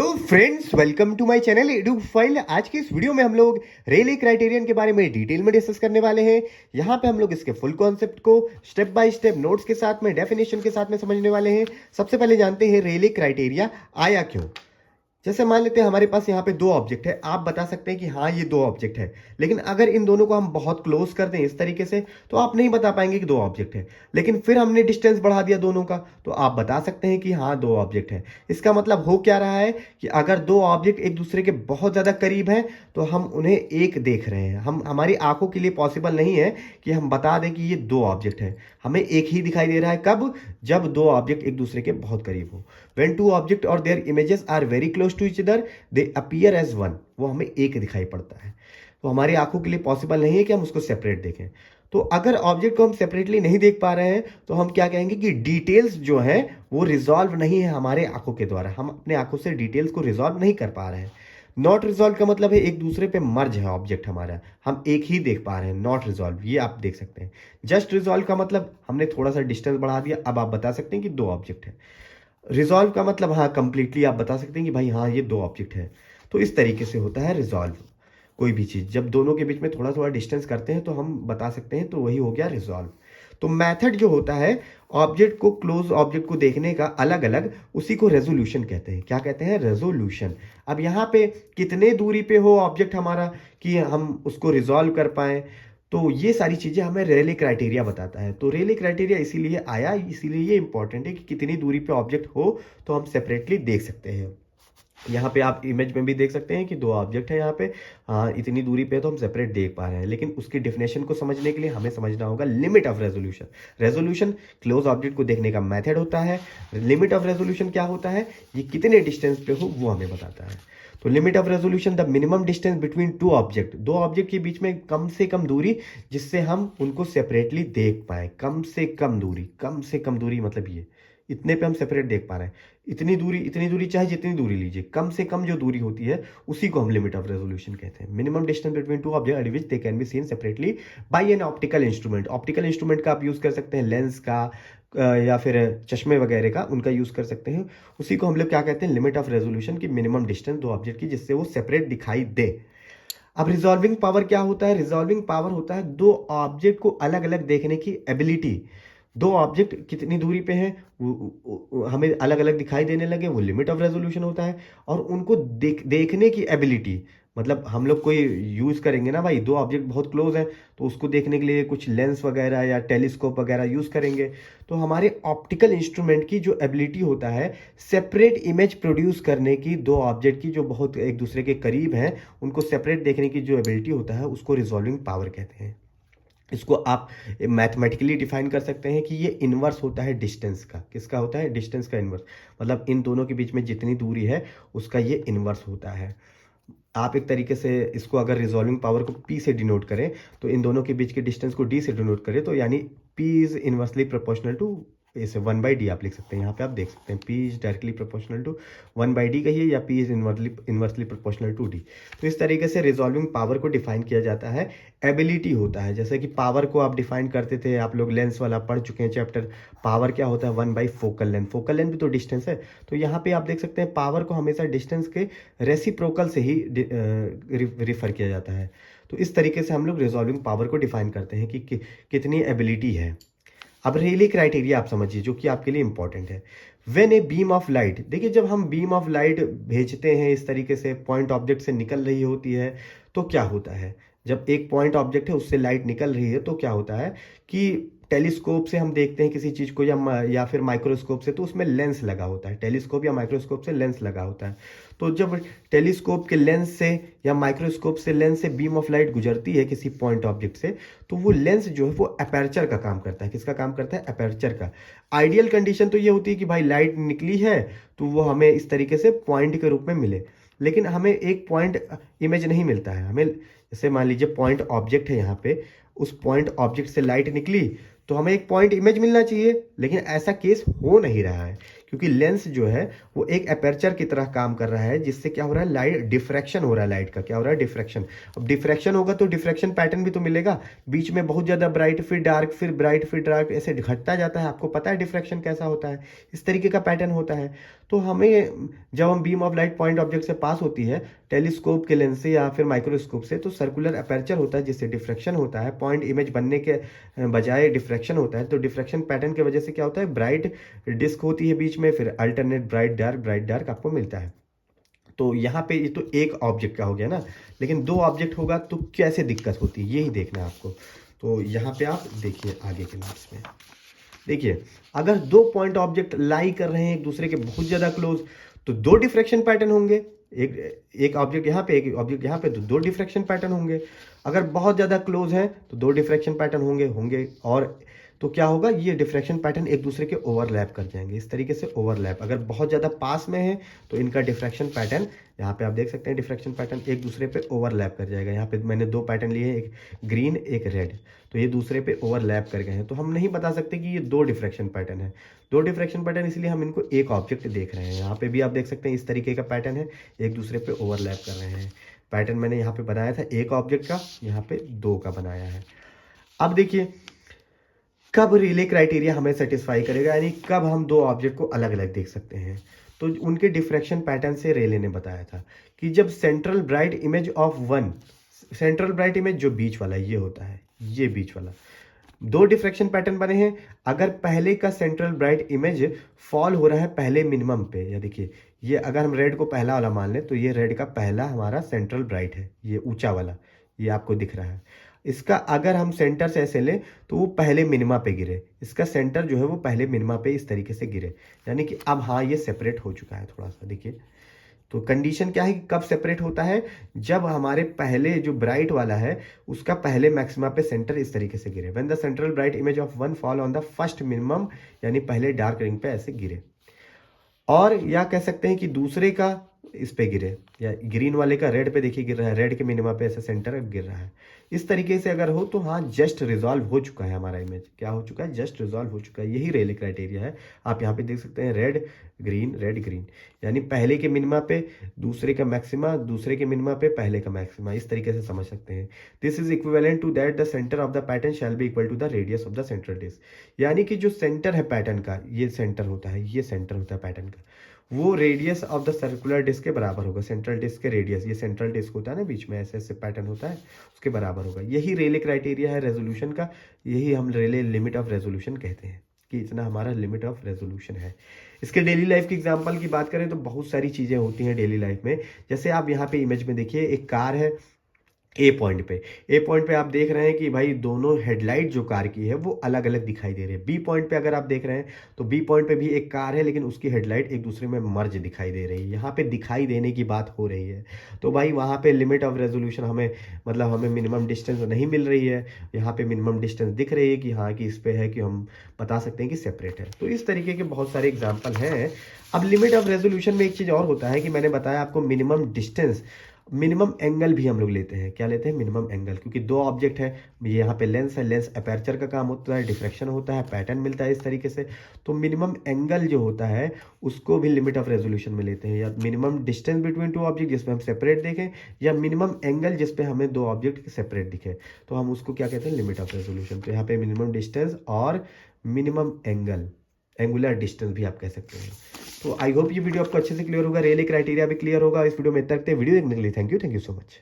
तो friends, welcome to my channel edu file. आज के इस वीडियो में हम लोग रेले क्राइटेरियन के बारे में डिटेल में डिस्कस करने वाले हैं। यहाँ पे हम लोग इसके फुल कॉन्सेप्ट को स्टेप बाय स्टेप नोट्स के साथ में, डेफिनेशन के साथ में समझने वाले हैं। सबसे पहले जानते हैं रेले क्राइटेरिया आया क्यों। जैसे मान लेते हैं हमारे पास यहाँ पे दो ऑब्जेक्ट है, आप बता सकते हैं कि हाँ ये दो ऑब्जेक्ट है, लेकिन अगर इन दोनों को हम बहुत क्लोज कर दें इस तरीके से तो आप नहीं बता पाएंगे कि दो ऑब्जेक्ट है। लेकिन फिर हमने डिस्टेंस बढ़ा दिया दोनों का तो आप बता सकते हैं कि हाँ दो ऑब्जेक्ट है। इसका मतलब हो क्या रहा है कि अगर दो ऑब्जेक्ट एक दूसरे के बहुत ज्यादा करीब हैं तो हम उन्हें एक देख रहे हैं। हम हमारी आंखों के लिए पॉसिबल नहीं है कि हम बता दें कि ये दो ऑब्जेक्ट है, हमें एक ही दिखाई दे रहा है। कब? जब दो ऑब्जेक्ट एक दूसरे के बहुत करीब हो। When two object or their images are very close to each other, they appear as one। वो हमें एक दिखाई पड़ता है। तो हमारी आंखों के लिए पॉसिबल नहीं है कि हम उसको सेपरेट देखें। तो अगर ऑब्जेक्ट को हम सेपरेटली नहीं देख पा रहे हैं तो हम क्या कहेंगे कि डिटेल्स जो है वो रिजॉल्व नहीं है हमारे आंखों के द्वारा। हम अपने आंखों से डिटेल्स को रिजॉल्व नहीं कर पा रहे हैं। नॉट रिजॉल्व का मतलब है एक दूसरे पे मर्ज है ऑब्जेक्ट हमारा, हम एक ही देख पा रहे हैं। नॉट रिजॉल्व ये आप देख सकते हैं। जस्ट रिजॉल्व का मतलब हमने थोड़ा सा डिस्टेंस बढ़ा दिया, अब आप बता सकते हैं कि दो ऑब्जेक्ट है। रिजॉल्व का मतलब हाँ कंप्लीटली आप बता सकते हैं कि भाई हाँ ये दो ऑब्जेक्ट है। तो इस तरीके से होता है रिजॉल्व। कोई भी चीज जब दोनों के बीच में थोड़ा थोड़ा डिस्टेंस करते हैं तो हम बता सकते हैं, तो वही हो गया रिजॉल्व। तो मेथड जो होता है ऑब्जेक्ट को, क्लोज ऑब्जेक्ट को देखने का अलग अलग, उसी को रेजोल्यूशन कहते हैं। क्या कहते हैं? रेजोल्यूशन। अब यहाँ पे कितने दूरी पे हो ऑब्जेक्ट हमारा कि हम उसको रिजॉल्व कर पाए, तो ये सारी चीजें हमें रेले क्राइटेरिया बताता है। तो रेले क्राइटेरिया इसीलिए आया, इसीलिए ये इंपॉर्टेंट है कि कितनी दूरी पे ऑब्जेक्ट हो तो हम सेपरेटली देख सकते हैं। यहाँ पे आप इमेज में भी देख सकते हैं कि दो ऑब्जेक्ट है यहाँ पे, हाँ इतनी दूरी पे तो हम सेपरेट देख पा रहे हैं। लेकिन उसकी डेफिनेशन को समझने के लिए हमें समझना होगा limit of resolution. Resolution close object को देखने का मेथड होता है। लिमिट ऑफ रेजोल्यूशन क्या होता है? ये कितने डिस्टेंस पे हो वो हमें बताता है। तो limit of resolution the minimum distance between two object, दो ऑब्जेक्ट के बीच में कम से कम दूरी जिससे हम उनको सेपरेटली देख पाए। कम से कम दूरी, कम से कम दूरी मतलब ये इतने पे हम सेपरेट देख पा रहे हैं। इतनी दूरी चाहे जितनी दूरी लीजिए, कम से कम जो दूरी होती है उसी को हम लिमिट ऑफ रेजोल्यूशन कहते हैं। Minimum distance between two object at which they can be seen separately by an optical instrument. Optical instrument का आप यूज कर सकते हैं, लेंस का या फिर चश्मे वगैरह का, उनका यूज कर सकते हैं। उसी को हम लोग क्या कहते हैं? लिमिट ऑफ रेजोल्यूशन की मिनिमम डिस्टेंस दो ऑब्जेक्ट की जिससे वो सेपरेट दिखाई दे। अब रिजॉल्विंग पावर क्या होता है? रिजॉल्विंग पावर होता है दो ऑब्जेक्ट को अलग अलग देखने की एबिलिटी। दो ऑब्जेक्ट कितनी दूरी पे हैं हमें अलग अलग दिखाई देने लगे, वो लिमिट ऑफ रेजोल्यूशन होता है। और उनको देखने की एबिलिटी, मतलब हम लोग कोई यूज करेंगे ना भाई, दो ऑब्जेक्ट बहुत क्लोज हैं तो उसको देखने के लिए कुछ लेंस वगैरह या टेलीस्कोप वगैरह यूज करेंगे। तो हमारे ऑप्टिकल इंस्ट्रूमेंट की जो एबिलिटी होता है सेपरेट इमेज प्रोड्यूस करने की, दो ऑब्जेक्ट की जो बहुत एक दूसरे के करीब हैं उनको सेपरेट देखने की जो एबिलिटी होता है उसको रिजॉल्विंग पावर कहते हैं। इसको आप मैथमेटिकली डिफाइन कर सकते हैं कि ये इनवर्स होता है डिस्टेंस का। किसका होता है? डिस्टेंस का इनवर्स। मतलब इन दोनों के बीच में जितनी दूरी है उसका ये इनवर्स होता है। आप एक तरीके से इसको अगर रिजॉल्विंग पावर को P से डिनोट करें तो इन दोनों के बीच के डिस्टेंस को D से डिनोट करें तो यानी P is inversely proportional to इसे 1/d आप लिख सकते हैं। यहाँ पे आप देख सकते हैं P is directly proportional to 1/d कहिए या P is inversely proportional to D। तो इस तरीके से रिजॉल्विंग पावर को डिफाइन किया जाता है। एबिलिटी होता है, जैसे कि पावर को आप डिफाइन करते थे, आप लोग लेंस वाला पढ़ चुके हैं चैप्टर। पावर क्या होता है? 1/फोकल लेंथ। फोकल लेंथ भी तो डिस्टेंस है। तो यहाँ पे आप देख सकते हैं पावर को हमेशा डिस्टेंस के रेसिप्रोकल से ही रिफर किया जाता है। तो इस तरीके से हम लोग रिजॉल्विंग पावर को डिफाइन करते हैं कि कितनी एबिलिटी है। अब रेले क्राइटेरिया आप समझिए जो कि आपके लिए इंपॉर्टेंट है। When a beam of light, देखिए जब हम बीम ऑफ लाइट भेजते हैं इस तरीके से, पॉइंट ऑब्जेक्ट से निकल रही होती है तो क्या होता है? जब एक पॉइंट ऑब्जेक्ट है उससे लाइट निकल रही है तो क्या होता है कि टेलीस्कोप से हम देखते हैं किसी चीज को या फिर माइक्रोस्कोप से, तो उसमें लेंस लगा होता है। टेलीस्कोप या माइक्रोस्कोप से लेंस लगा होता है। तो जब टेलीस्कोप के लेंस से या माइक्रोस्कोप से लेंस से बीम ऑफ लाइट गुजरती है किसी पॉइंट ऑब्जेक्ट से, तो वो लेंस जो है वो अपर्चर का काम करता है। किसका काम करता है? अपर्चर का। आइडियल कंडीशन तो ये होती है कि भाई लाइट निकली है तो वो हमें इस तरीके से पॉइंट के रूप में मिले, लेकिन हमें एक पॉइंट इमेज नहीं मिलता है। हमें जैसे मान लीजिए पॉइंट ऑब्जेक्ट है यहाँ पे, उस पॉइंट ऑब्जेक्ट से लाइट निकली तो हमें एक पॉइंट इमेज मिलना चाहिए, लेकिन ऐसा केस हो नहीं रहा है, क्योंकि लेंस जो है वो एक अपर्चर की तरह काम कर रहा है, जिससे क्या हो रहा है, लाइट डिफ्रैक्शन हो रहा है, लाइट का क्या हो रहा है, डिफ्रैक्शन। अब डिफ्रैक्शन होगा तो डिफ्रैक्शन पैटर्न भी तो मिलेगा, बीच में बहुत ज़्यादा ब्राइट फिर डार्क, फिर ब्राइट फिर डार्क, ऐसे घटता जाता है। आपको पता है डिफ्रैक्शन कैसा होता है, इस तरीके का पैटर्न होता है। तो हमें जब हम beam of light point object से पास होती है टेलीस्कोप के लेंस से या फिर माइक्रोस्कोप से, तो सर्कुलर अपर्चर होता है जिससे डिफ्रैक्शन होता है, पॉइंट इमेज बनने के बजाय डिफ्रैक्शन होता है। तो डिफ्रैक्शन पैटर्न की वजह से क्या होता है, ब्राइट डिस्क होती है बीच में, फिर अल्टरनेट ब्राइट डार्क आपको मिलता है। तो यहाँ पे ये तो एक ऑब्जेक्ट का हो गया ना, लेकिन दो ऑब्जेक्ट होगा तो कैसे दिक्कत होती है, यही देखना है आपको। तो यहाँ पे आप देखिए आगे के नोट्स में, देखिए अगर दो पॉइंट ऑब्जेक्ट लाई कर रहे हैं एक दूसरे के बहुत ज्यादा क्लोज, तो दो डिफ्रैक्शन पैटर्न होंगे, एक ऑब्जेक्ट यहाँ पे एक ऑब्जेक्ट यहाँ पे, तो दो डिफ्रैक्शन पैटर्न होंगे। अगर बहुत ज्यादा क्लोज हैं तो दो डिफ्रैक्शन पैटर्न होंगे। और तो क्या होगा, ये डिफ्रैक्शन पैटर्न एक दूसरे के ओवरलैप कर जाएंगे, इस तरीके से ओवरलैप। अगर बहुत ज़्यादा पास में है तो इनका डिफ्रैक्शन पैटर्न, यहाँ पे आप देख सकते हैं डिफ्रैक्शन पैटर्न एक दूसरे पे ओवरलैप कर जाएगा। यहाँ पे मैंने दो पैटर्न लिए हैं, एक ग्रीन एक रेड, तो ये दूसरे पे ओवरलैप कर गए हैं। तो हम नहीं बता सकते कि ये दो डिफ्रैक्शन पैटर्न है, दो डिफ्रैक्शन पैटर्न, इसलिए हम इनको एक ऑब्जेक्ट देख रहे हैं। यहाँ पे भी आप देख सकते हैं इस तरीके का पैटर्न है, एक दूसरे पे ओवरलैप कर रहे हैं। पैटर्न मैंने यहाँ पे बनाया था एक ऑब्जेक्ट का, यहाँ पे दो का बनाया है। अब देखिए कब रिले क्राइटेरिया हमें सेटिस्फाई करेगा, यानी कब हम दो ऑब्जेक्ट को अलग अलग देख सकते हैं। तो उनके डिफ्रैक्शन पैटर्न से रेले ने बताया था कि जब central bright image of one, central bright image जो बीच वाला ये होता है, ये बीच वाला, दो डिफ्रैक्शन पैटर्न बने हैं। अगर पहले का सेंट्रल ब्राइट इमेज फॉल हो रहा है पहले मिनिमम पे, या देखिए ये अगर हम रेड को पहला वाला मान लें, तो ये रेड का पहला हमारा सेंट्रल ब्राइट है, ये ऊंचा वाला, ये आपको दिख रहा है। इसका अगर हम सेंटर से ऐसे लें तो वो पहले मिनिमा पे गिरे, इसका सेंटर जो है वो पहले मिनिमा पे इस तरीके से गिरे, यानी कि अब हाँ ये सेपरेट हो चुका है थोड़ा सा, देखिए। तो कंडीशन क्या है कि कब सेपरेट होता है, जब हमारे पहले जो ब्राइट वाला है उसका पहले मैक्सिमा पे सेंटर इस तरीके से गिरे, when the central bright image of one fall on the first minimum, यानी पहले डार्क रिंग पे ऐसे गिरे। और या कह सकते हैं कि दूसरे का इस पे गिरे, या ग्रीन वाले का रेड पे देखिए गिर रहा है, रेड के मिनिमा पे ऐसे सेंटर गिर रहा है। इस तरीके से अगर हो तो हाँ जस्ट रिजॉल्व हो चुका है हमारा इमेज, क्या हो चुका है, जस्ट रिजॉल्व हो चुका है। यही रेले क्राइटेरिया है। आप यहाँ पे देख सकते हैं रेड ग्रीन, यानी पहले के मिनिमा पे दूसरे का मैक्सिमा, दूसरे के मिनिमा पे पहले का मैक्सिमा, इस तरीके से समझ सकते हैं। This is equivalent to that the centre of the pattern shall be equal to the radius of the central disc, यानी कि जो सेंटर है पैटर्न का, ये सेंटर होता है, ये सेंटर होता है पैटर्न का, वो radius of the circular disc के बराबर होगा। सेंट्रल डिस्क के रेडियस, ये सेंट्रल डिस्क होता है ना बीच में ऐसे ऐसे पैटर्न होता है, उसके बराबर होगा। यही रेले क्राइटेरिया है रेजोल्यूशन का, यही हम रेले लिमिट ऑफ रेजोल्यूशन कहते हैं कि इतना हमारा लिमिट ऑफ रेजोल्यूशन है। इसके डेली लाइफ की एग्जांपल की बात करें तो बहुत सारी चीज़ें होती हैं डेली लाइफ में। जैसे आप यहाँ पे इमेज में देखिए एक कार है ए पॉइंट पे आप देख रहे हैं कि भाई दोनों हेडलाइट जो कार की है वो अलग अलग दिखाई दे रही है। बी पॉइंट पे अगर आप देख रहे हैं तो बी पॉइंट पे भी एक कार है, लेकिन उसकी हेडलाइट एक दूसरे में मर्ज दिखाई दे रही है। यहाँ पे दिखाई देने की बात हो रही है, तो भाई वहाँ पे लिमिट ऑफ रेजोल्यूशन हमें, मतलब हमें मिनिमम डिस्टेंस नहीं मिल रही है। यहाँ पे मिनिमम डिस्टेंस दिख रही है कि हाँ कि इस पे है कि हम बता सकते हैं कि सेपरेट है। तो इस तरीके के बहुत सारे एग्जाम्पल हैं। अब लिमिट ऑफ रेजोल्यूशन में एक चीज़ और होता है कि मैंने बताया आपको मिनिमम डिस्टेंस, मिनिमम एंगल भी हम लोग लेते हैं। क्या लेते हैं, मिनिमम एंगल, क्योंकि दो ऑब्जेक्ट है, ये यहाँ पे लेंस है, लेंस अपर्चर का काम होता है, डिफ्रैक्शन होता है, पैटर्न मिलता है इस तरीके से। तो मिनिमम एंगल जो होता है उसको भी लिमिट ऑफ रेजोल्यूशन में लेते हैं, या minimum distance between two object जिसमें हम सेपरेट देखें, या मिनिमम एंगल जिसपे हमें दो ऑब्जेक्ट सेपरेट दिखे, तो हम उसको क्या कहते हैं, लिमिट ऑफ रेजोल्यूशन। तो यहाँ पे मिनिमम डिस्टेंस और मिनिमम एंगल, एंगुलर डिस्टेंस भी आप कह सकते हैं। तो आई होप ये वीडियो आपको अच्छे से क्लियर होगा, रेले क्राइटेरिया भी क्लियर होगा। इस वीडियो में इतना रखते हैं, वीडियो देखने के लिए थैंक यू सो मच।